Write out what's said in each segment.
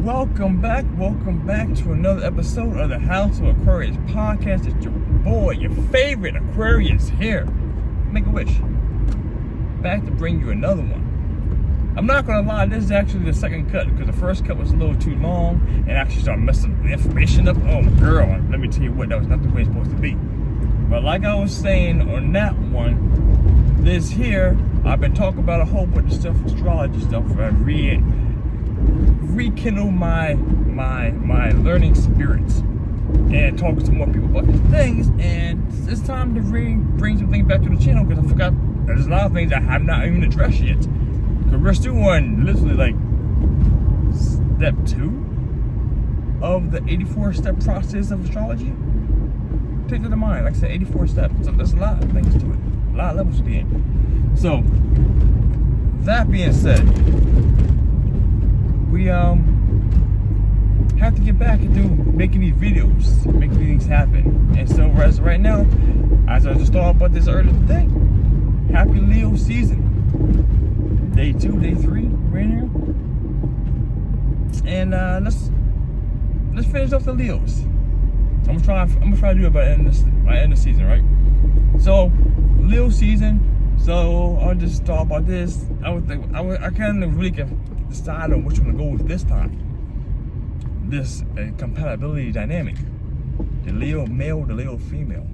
Welcome back to another episode of the House of Aquarius podcast. It's your boy, your favorite Aquarius here. Make a wish. Back to bring you another one. I'm not gonna lie, this is actually the second cut because the first cut was a little too long and actually started messing the information up. Oh girl, let me tell you what, that was not the way it's supposed to be. But like I was saying on that one, this here, I've been talking about a whole bunch of stuff, astrology stuff, rekindle my learning spirits and talk to more people about these things, and it's time to bring some things back to the channel because I forgot there's a lot of things I have not even addressed yet because we're still on literally like step 2 of the 84 step process of astrology. Take to the mind, like I said, 84 steps, so there's a lot of things to it, a lot of levels to be in. So that being said, we have to get back into making these videos, making things happen. And so as right now, as I just thought about this earlier today, happy Leo season. Day 2, day 3, we're in here. And let's finish off the Leos. I'm gonna try to do it by the end of the season, right? So Leo season. So I'll just talk about this. I kind of really can decide on which one to go with this time. This compatibility dynamic. The Leo male, the Leo female.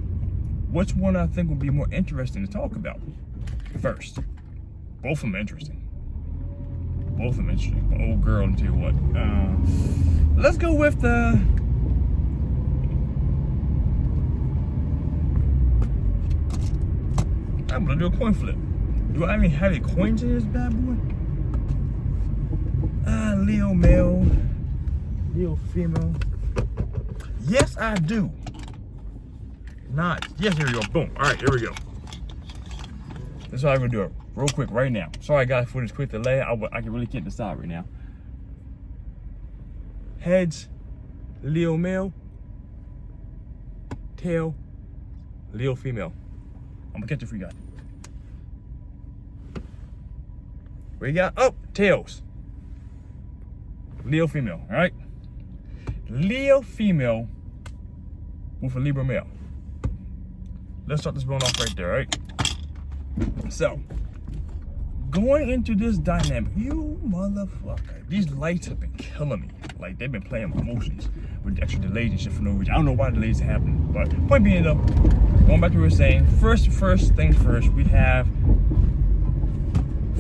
Which one I think would be more interesting to talk about first? Both of them interesting. But oh girl, I'll tell you what. Let's go with the I'm gonna do a coin flip. Do I even have any coins in this bad boy? Leo male, Leo female. Yes, I do. Not. Yes, here we go. Boom. All right, here we go. That's how I'm gonna do it real quick right now. Sorry, guys, for this quick delay. I can really can't decide right now. Heads, Leo male. Tail, Leo female. I'm gonna catch it for you guys. What you got? Oh, tails. Leo female, all right? Leo female with a Libra male. Let's start this one off right there, all right? So, going into this dynamic, you motherfucker, these lights have been killing me. Like, they've been playing my emotions with extra delays and shit for no reason. I don't know why delays are happening, but point being though, going back to what we were saying, first things first, we have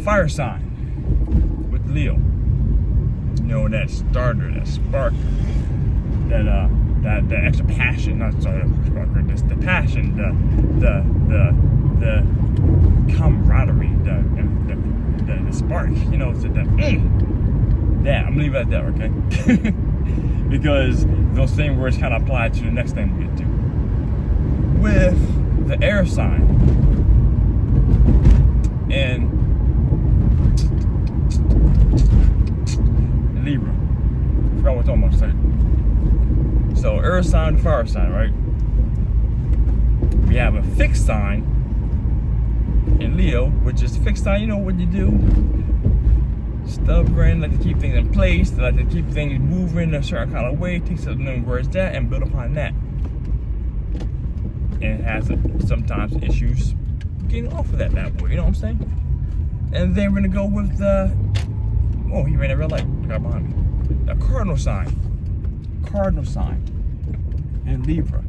fire sign with Leo. You know, that starter, that spark, that extra passion, not sorry, the passion, the camaraderie, the spark, you know, that I'm gonna leave it at that, okay? Because those same words kind of apply to the next thing we get to. With the air sign and Libra. I forgot what I'm talking about. So air sign, fire sign, right? We have a fixed sign in Leo, which is fixed sign. You know what you do. Stubborn, like to keep things in place, like to keep things moving a certain kind of way, takes a number words that and build upon that. And it has sometimes issues getting off of that bad boy, you know what I'm saying? And then we're gonna go with the, oh, he ran a red light, got behind me. The cardinal sign and Libra.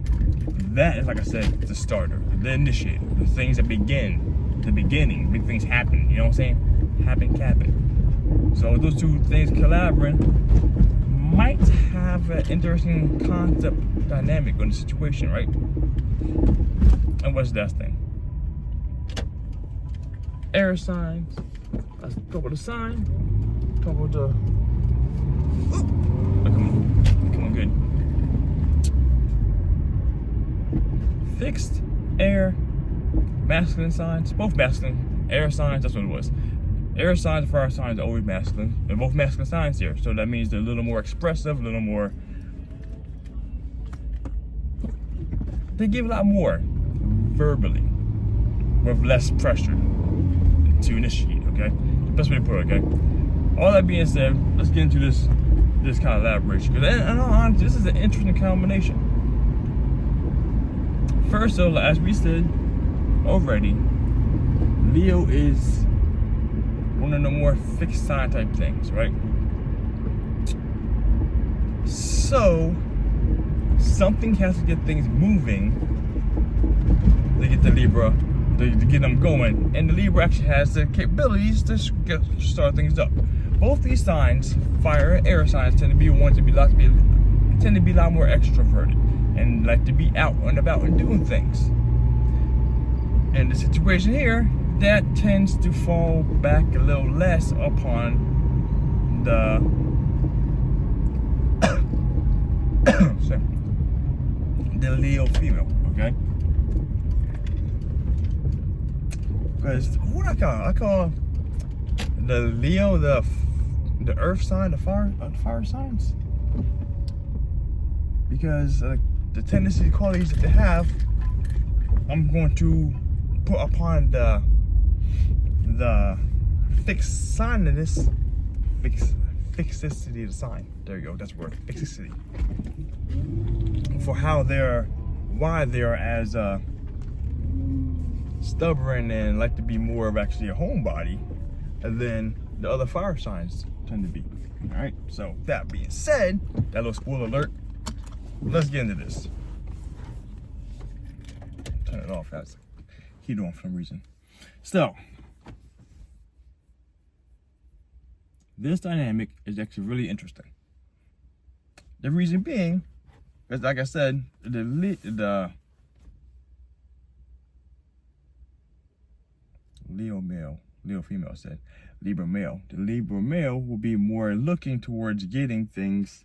That is, like I said, the starter, the initiator, the things that begin, the beginning, make things happen, you know what I'm saying? Happen. So those two things collaborating might have an interesting concept dynamic on the situation, right? And what's that thing? Air signs. Let's talk about the sign. Talk about the. Come on, good. Fixed air masculine signs, both masculine air signs. That's what it was. Air signs and fire signs are always masculine. They're both masculine signs here. So that means they're a little more expressive, a little more. They give a lot more verbally with less pressure to initiate, okay? The best way to put it, okay? All that being said, let's get into this this kind of elaboration. Because this is an interesting combination. First, so as we said already, Leo is one of the more fixed sign type things, right? So something has to get things moving to get the Libra, to get them going, and the Libra actually has the capabilities to start things up. Both these signs, fire and air signs, tend to be ones tend to be a lot more extroverted and like to be out and about and doing things. In the situation here, that tends to fall back a little less upon the the Leo female, okay? Because what I call the Leo the earth sign, the fire signs, because the tendency qualities that they have, I'm going to put upon the fixed sign of this fixicity of the sign. There you go, that's the word, fixicity. For why they're as stubborn and like to be more of actually a homebody than the other fire signs tend to be. All right, so that being said, that little spoiler alert, let's get into this. Turn it off, that's heat on for some reason. So this dynamic is actually really interesting. The reason being is, like I said, the Leo male, Leo female said, Libra male. The Libra male will be more looking towards getting things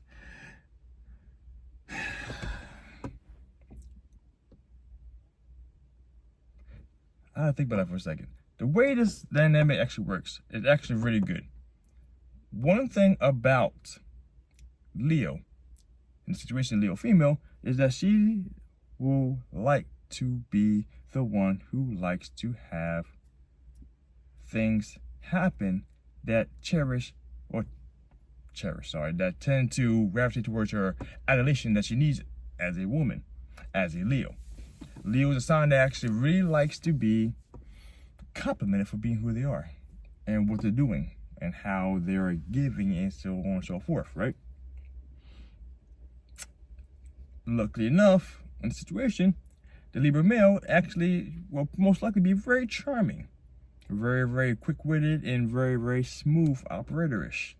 I gotta think about that for a second. The way this dynamic actually works is actually really good. One thing about Leo, in the situation Leo female, is that she will like to be the one who likes to have things happen that that tend to gravitate towards her adulation that she needs as a woman, as a Leo. Leo is a sign that actually really likes to be complimented for being who they are and what they're doing and how they're giving and so on and so forth, right? Luckily enough, in the situation, the Libra male actually will most likely be very charming, very, very quick-witted, and very, very smooth operator-ish.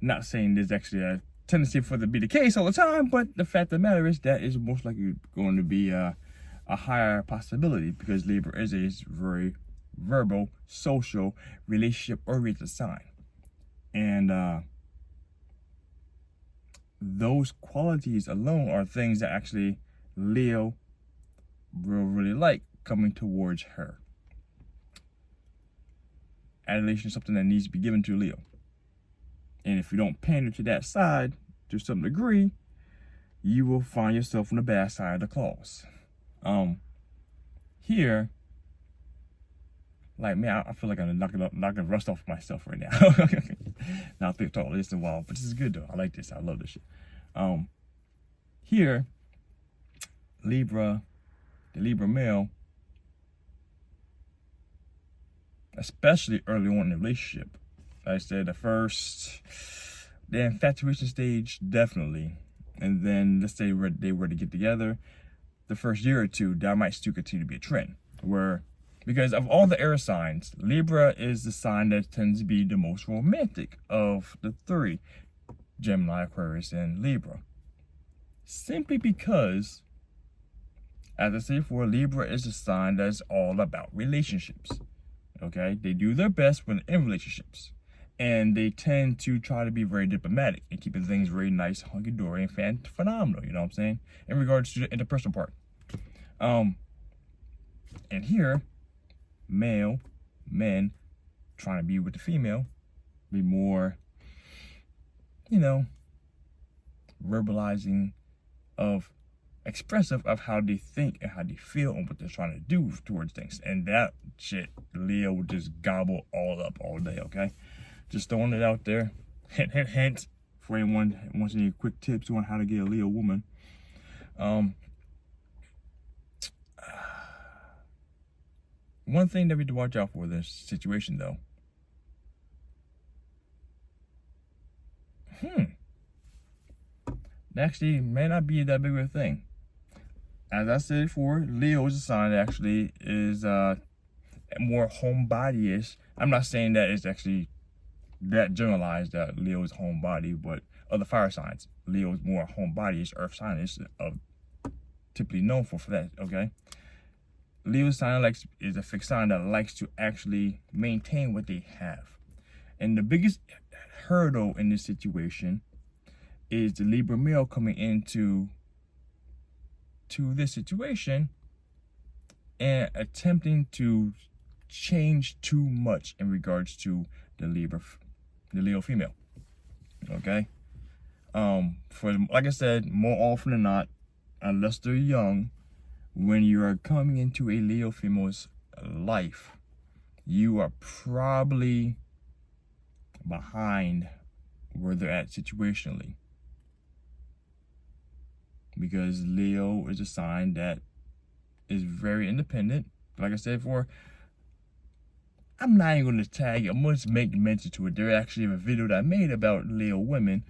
Not saying there's actually a tendency for it to be the case all the time, but the fact of the matter is that is most likely going to be a higher possibility because Libra is a very verbal, social, relationship-oriented sign. And those qualities alone are things that actually Leo will really like coming towards her. Adulation is something that needs to be given to Leo. And if you don't pander to that side to some degree, you will find yourself on the bad side of the claws. Here, like, man, I feel like I'm knocking rust off myself right now. Now I think talk this in a while, but this is good though. I like this. I love this shit. Here, the Libra male, especially early on in the relationship, like I said, the infatuation stage, definitely. And then let's say they were to get together, the first year or two, that might still continue to be a trend. Because of all the air signs, Libra is the sign that tends to be the most romantic of the three, Gemini, Aquarius, and Libra. Simply because, as I said before, Libra is the sign that's all about relationships. Okay? They do their best when in relationships. And they tend to try to be very diplomatic and keeping things very nice, hunky-dory, and phenomenal, you know what I'm saying? In regards to the interpersonal part. And here, men trying to be with the female, be more, verbalizing expressive of how they think and how they feel and what they're trying to do towards things. And that shit, Leo will just gobble all up all day, okay? Just throwing it out there. Hint, hint, hint. for anyone who wants any quick tips on how to get a Leo woman. One thing that we have to watch out for this situation, though. Actually, may not be that big of a thing. As I said before, Leo is a sign that actually is more homebody-ish. I'm not saying that it's actually that generalized that Leo is homebody, but other fire signs, Leo is more homebody-ish, earth sign is typically known for that, okay? Leo sign is a fixed sign that likes to actually maintain what they have. And the biggest hurdle in this situation is the Libra male coming into this situation and attempting to change too much in regards to the Leo female. Okay? Like I said, more often than not, unless they're young, when you are coming into a Leo female's life, you are probably behind where they're at situationally. Because Leo is a sign that is very independent. Like I said before, I'm not even going to tag it. I'm going to make mention to it. There actually a video that I made about Leo women.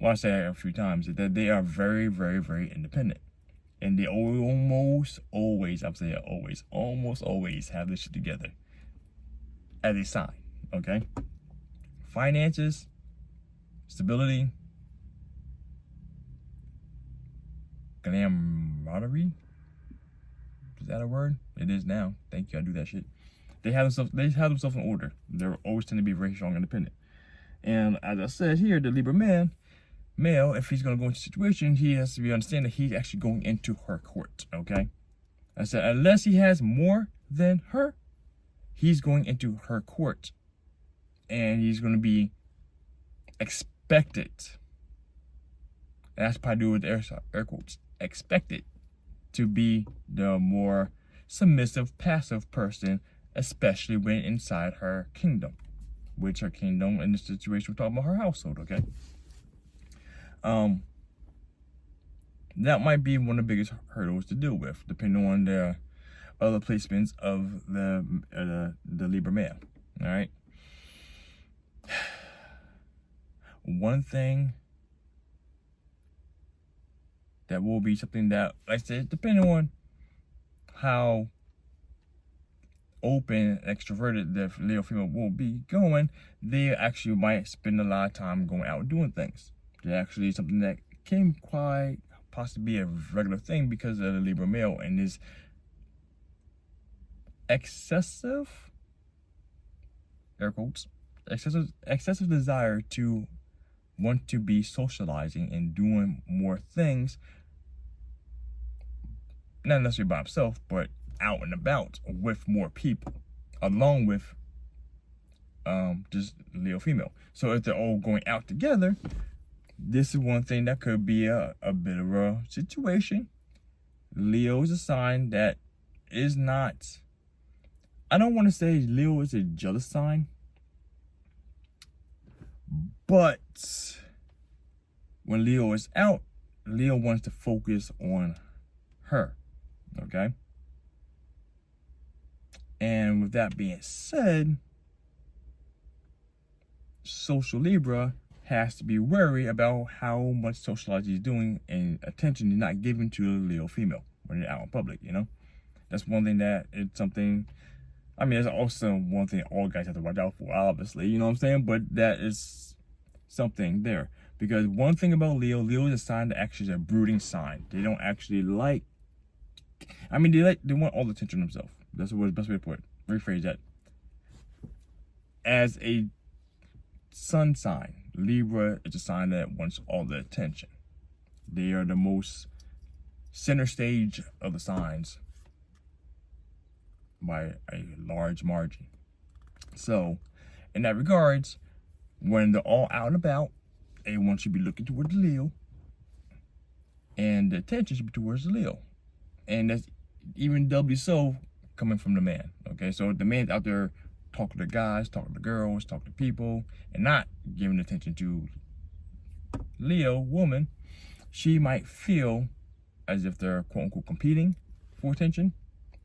Well, I say that a few times, that they are very, very, very independent. And they almost always have this shit together as a sign, okay? Finances, stability, camaraderie. Is that a word? It is now. Thank you. I do that shit. They have themselves in order. They're always tend to be very strong and independent. And as I said here, the Libra male, if he's going to go into a situation, he has to understand that he's actually going into her court, okay? I said, unless he has more than her, he's going into her court. And he's going to be expected. And that's probably do with air quotes. Expected to be the more submissive, passive person, especially when inside her kingdom. Which her kingdom, in this situation, we're talking about her household, okay? That might be one of the biggest hurdles to deal with, depending on the other placements of the Libra male. All right. One thing that will be something that, like I said, depending on how open and extroverted the Leo female will be going, they actually might spend a lot of time going out doing things. It's actually something that can quite possibly be a regular thing because of the Libra male and his excessive, air quotes, excessive desire to want to be socializing and doing more things, not necessarily by himself, but out and about with more people, along with just Leo female. So if they're all going out together, this is one thing that could be a bit of a situation. Leo is a sign that is not, I don't want to say Leo is a jealous sign, but when Leo is out, Leo wants to focus on her, okay? And with that being said, social Libra has to be wary about how much socializing he's doing and attention is not given to the Leo female when they're out in public, you know? That's one thing that it's something, I mean, it's also one thing all guys have to watch out for, obviously, you know what I'm saying? But that is something there. Because one thing about Leo is a sign that actually is a brooding sign. They don't actually like, I mean, they want all the attention themselves. That's the best way to put it. Rephrase that. As a sun sign, Libra is a sign that wants all the attention. They are the most center stage of the signs by a large margin. So, in that regards, when they're all out and about, they want you to be looking towards the Leo, and the attention should be towards the Leo. And that's even doubly so coming from the man. Okay, so the man's out there talking to guys, talking to girls, talking to people, and not giving attention to Leo woman, she might feel as if they're quote unquote competing for attention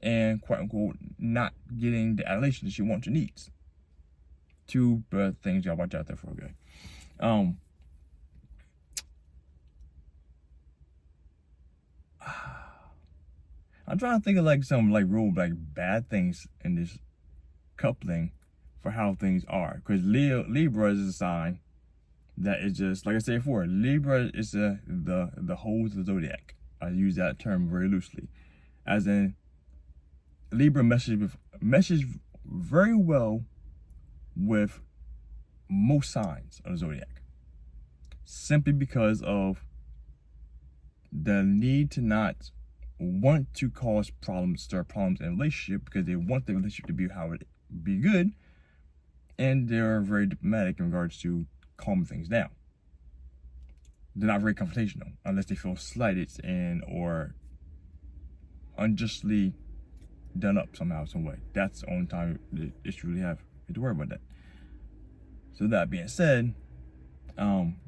and quote unquote not getting the adulation that she wants or needs. Two things y'all watch out there for, okay? I'm trying to think of like some like real like bad things in this coupling for how things are, because Libra is a sign that is just like I said before. Libra is the whole of the zodiac. I use that term very loosely, as in Libra meshes very well with most signs of the zodiac, simply because of the need to not want to cause problems, stir problems in a relationship, because they want the relationship to be how it be good, and they're very diplomatic in regards to calming things down. They're not very confrontational unless they feel slighted and or unjustly done up somehow, some way. That's the only time they should really have to worry about that. So that being said,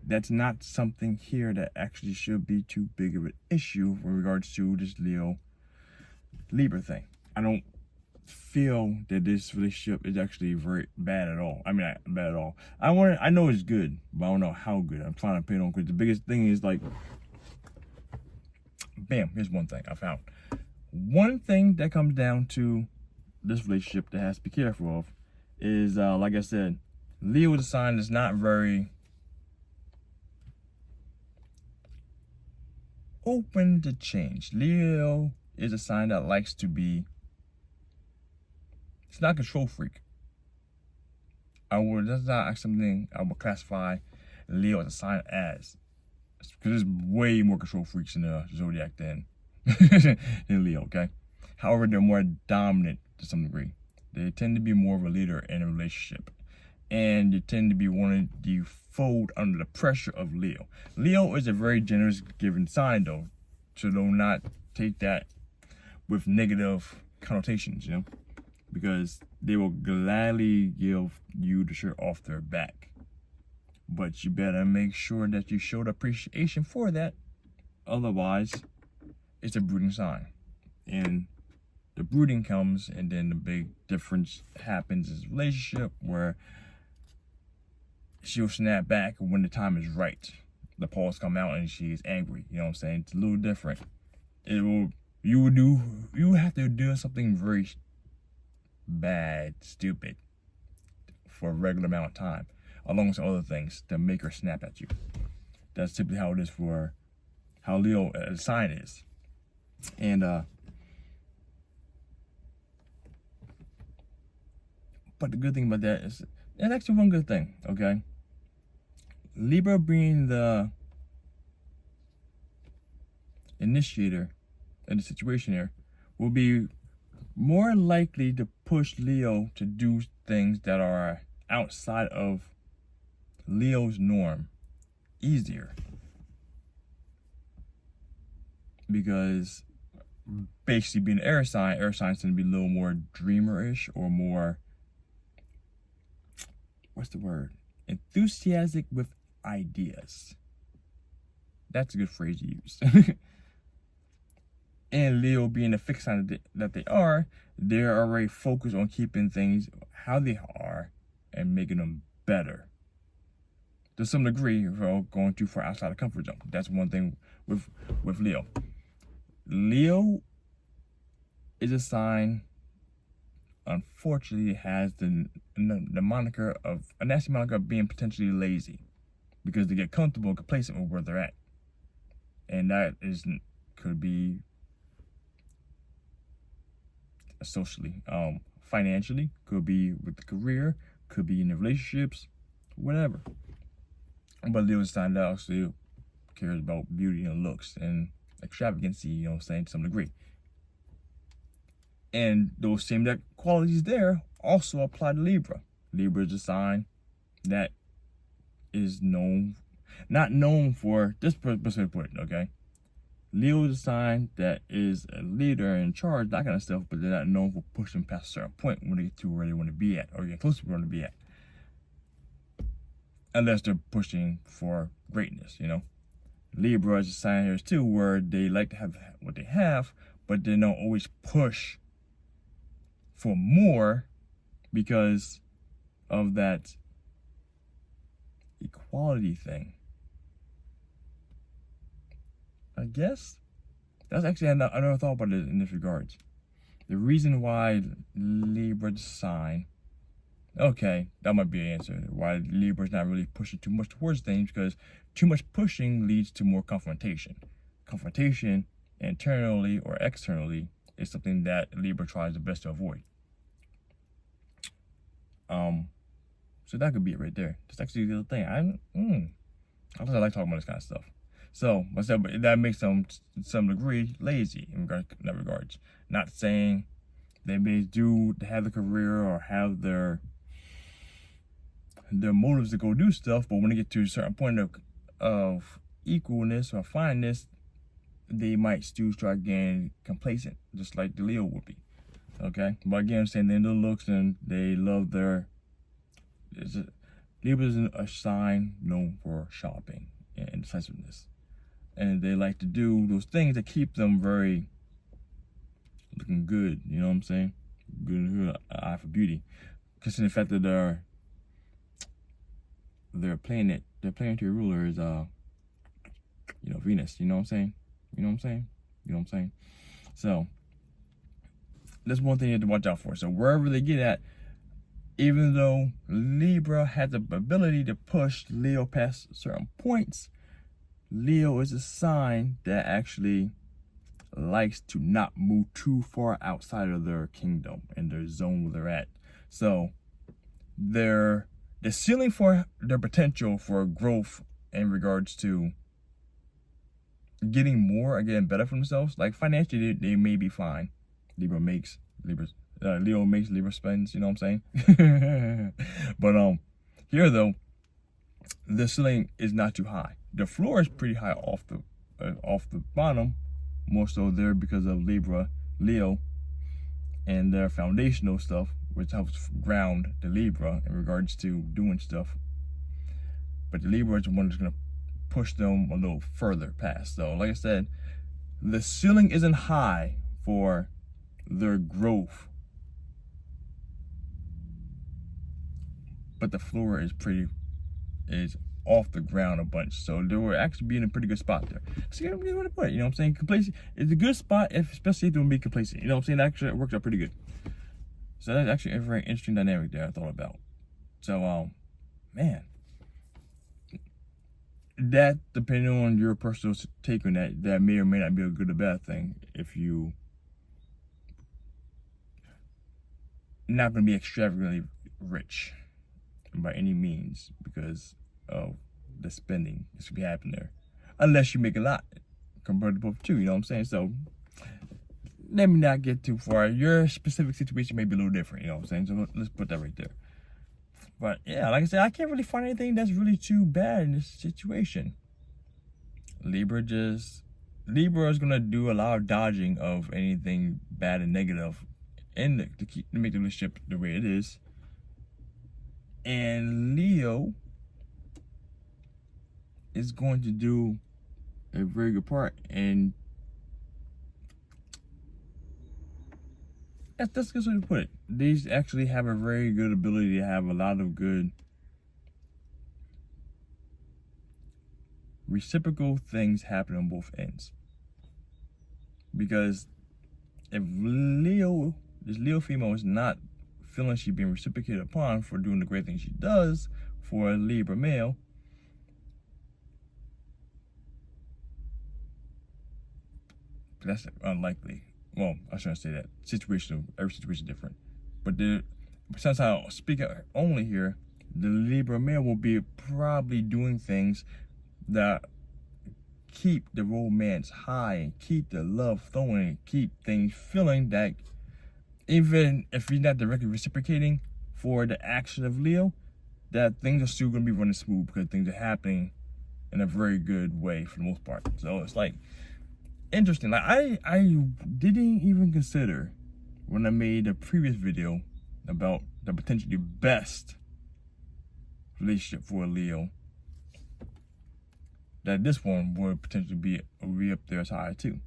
that's not something here that actually should be too big of an issue with regards to this Leo Libra thing. I don't feel that this relationship is actually very bad at all. I mean, not bad at all. I know it's good, but I don't know how good. I'm trying to pin on, because the biggest thing is like, bam, here's one thing I found. One thing that comes down to this relationship that has to be careful of is, like I said, Leo is a sign that's not very open to change. Leo is a sign that likes to be, it's not a control freak. That's not something I would classify Leo as a sign as, because there's way more control freaks in the zodiac than Leo, okay? However, they're more dominant to some degree. They tend to be more of a leader in a relationship, and they tend to be wanting to fold under the pressure of Leo. Leo is a very generous giving sign, though, so do not take that with negative connotations, because they will gladly give you the shirt off their back. But you better make sure that you show the appreciation for that. Otherwise, it's a brooding sign. And the brooding comes, and then the big difference happens in a relationship where she'll snap back when the time is right. The paws come out and she is angry. You know what I'm saying? It's a little different. You have to do something very bad, stupid, for a regular amount of time, along with other things, to make her snap at you. That's typically how it is for how Leo as a sign is. And but the good thing about that is, and actually one good thing, okay? Libra being the initiator in the situation here will be more likely to push Leo to do things that are outside of Leo's norm easier. Because basically being an air signs tend to be a little more dreamer-ish, or more, what's the word? Enthusiastic with ideas. That's a good phrase to use. And Leo being the fixed sign that they are, they're already focused on keeping things how they are and making them better. To some degree, going too far outside the comfort zone. That's one thing with Leo. Leo is a sign, unfortunately, has the moniker of, a nasty moniker of being potentially lazy, because they get comfortable and complacent with where they're at. And that could be socially, financially, could be with the career, could be in the relationships, whatever. But Leo is a sign that also cares about beauty and looks and extravagancy, you know what I'm saying, to some degree. And those same qualities there also apply to Libra. Libra is a sign that is not known for, this person put it, okay? Leo is a sign that is a leader in charge, that kind of stuff, but they're not known for pushing past a certain point when they get to where they want to be at, or get close to where they want to be at. unless they're pushing for greatness, Libra is a sign here too, where they like to have what they have, but they don't always push for more because of that equality thing. I guess that's actually I never thought about it in this regards. The reason why Libra's sign, okay, that might be an answer. Why Libra's not really pushing too much towards things, because too much pushing leads to more confrontation. Confrontation, internally or externally, is something that Libra tries the best to avoid. So that could be it right there. That's actually the other thing. I like talking about this kind of stuff. So that makes them, to some degree, lazy in that regards. Not saying they may do have the career or have their motives to go do stuff, but when they get to a certain point of equalness or fineness, they might still start getting complacent, just like the Leo would be. Okay, but again, saying they're the looks and they love their. Libra is a sign known for shopping and decisiveness, and they like to do those things that keep them very looking good. You know what I'm saying? Good eye for beauty, because the fact that their planetary ruler is Venus. You know what I'm saying? So that's one thing you have to watch out for. So wherever they get at, even though Libra has the ability to push Leo past certain points, Leo is a sign that actually likes to not move too far outside of their kingdom and their zone where they're at. So the ceiling for their potential for growth in regards to getting more or getting better for themselves, like financially, they may be fine. Leo makes, Libra spends, you know what I'm saying? But here though, the ceiling is not too high. The floor is pretty high off the bottom, more so there because of Leo, and their foundational stuff, which helps ground the Libra in regards to doing stuff. But the Libra is the one that's gonna push them a little further past. So like I said, the ceiling isn't high for their growth, but the floor is off the ground a bunch. So they were actually be in a pretty good spot there. So you don't really want to put it, you know what I'm saying? Complacent is a good spot, especially if they will be complacent. You know what I'm saying? That actually works out pretty good. So that's actually a very interesting dynamic there I thought about. So man, that, depending on your personal take on that may or may not be a good or bad thing. If you not going to be extravagantly rich by any means because of the spending that's going to be happening there, unless you make a lot compared to both two, you know what I'm saying? So let me not get too far. Your specific situation may be a little different, you know what I'm saying? So let's put that right there. But yeah, like I said, I can't really find anything that's really too bad in this situation. Libra is gonna do a lot of dodging of anything bad and negative, and to make the relationship the way it is. And Leo is going to do a very good part, and that's a good way to put it. These actually have a very good ability to have a lot of good reciprocal things happen on both ends. Because if this Leo female is not feeling she's being reciprocated upon for doing the great things she does for a Libra male, that's unlikely. Well, I shouldn't say that. Situational, every situation is different. But since I speak only here, the Libra male will be probably doing things that keep the romance high and keep the love flowing and keep things feeling that even if he's not directly reciprocating for the action of Leo, that things are still going to be running smooth because things are happening in a very good way for the most part. So it's like interesting. Like I didn't even consider when I made a previous video about the potentially best relationship for a Leo, that this one would potentially be up there as high too.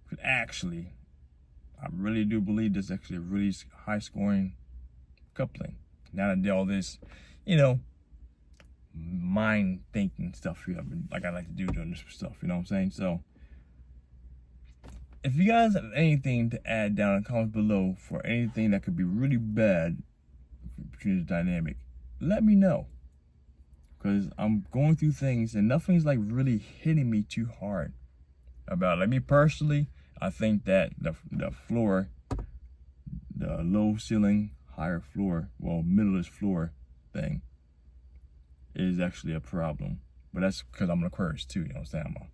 But actually, I really do believe this is actually a really high scoring coupling. Now that I did all this, mind thinking stuff here, like I like to do during this stuff, you know what I'm saying? So, if you guys have anything to add down in the comments below for anything that could be really bad between this dynamic, let me know. Because I'm going through things and nothing's like really hitting me too hard about it. Like me personally, I think that the floor, the low ceiling, higher floor, well, middle-ish floor thing is actually a problem. But that's because I'm an Aquarius too, you know what I'm saying? I'm gonna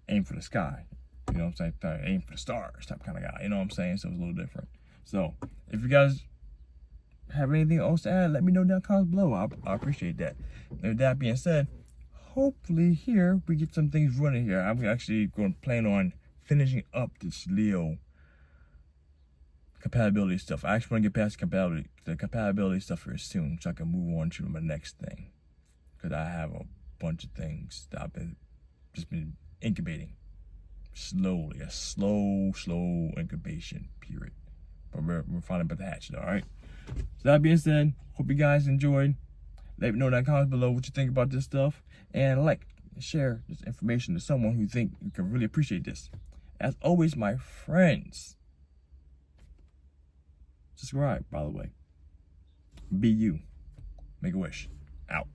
aim for the sky, you know what I'm saying? Aim for the stars type kind of guy, you know what I'm saying? So it's a little different. So if you guys have anything else to add, let me know down in the comments below. I appreciate that. And with that being said, hopefully here we get some things running here. I'm actually going to plan on finishing up this Leo compatibility stuff. I actually want to get past the compatibility stuff here soon, so I can move on to my next thing. Because I have a bunch of things that I've just been incubating slowly, a slow incubation period. But we're finally about to hatch it, all right? So that being said, hope you guys enjoyed. Let me know in the comments below what you think about this stuff. And share this information to someone who think you can really appreciate this. As always, my friends, subscribe, by the way. Be you. Make a wish. Out.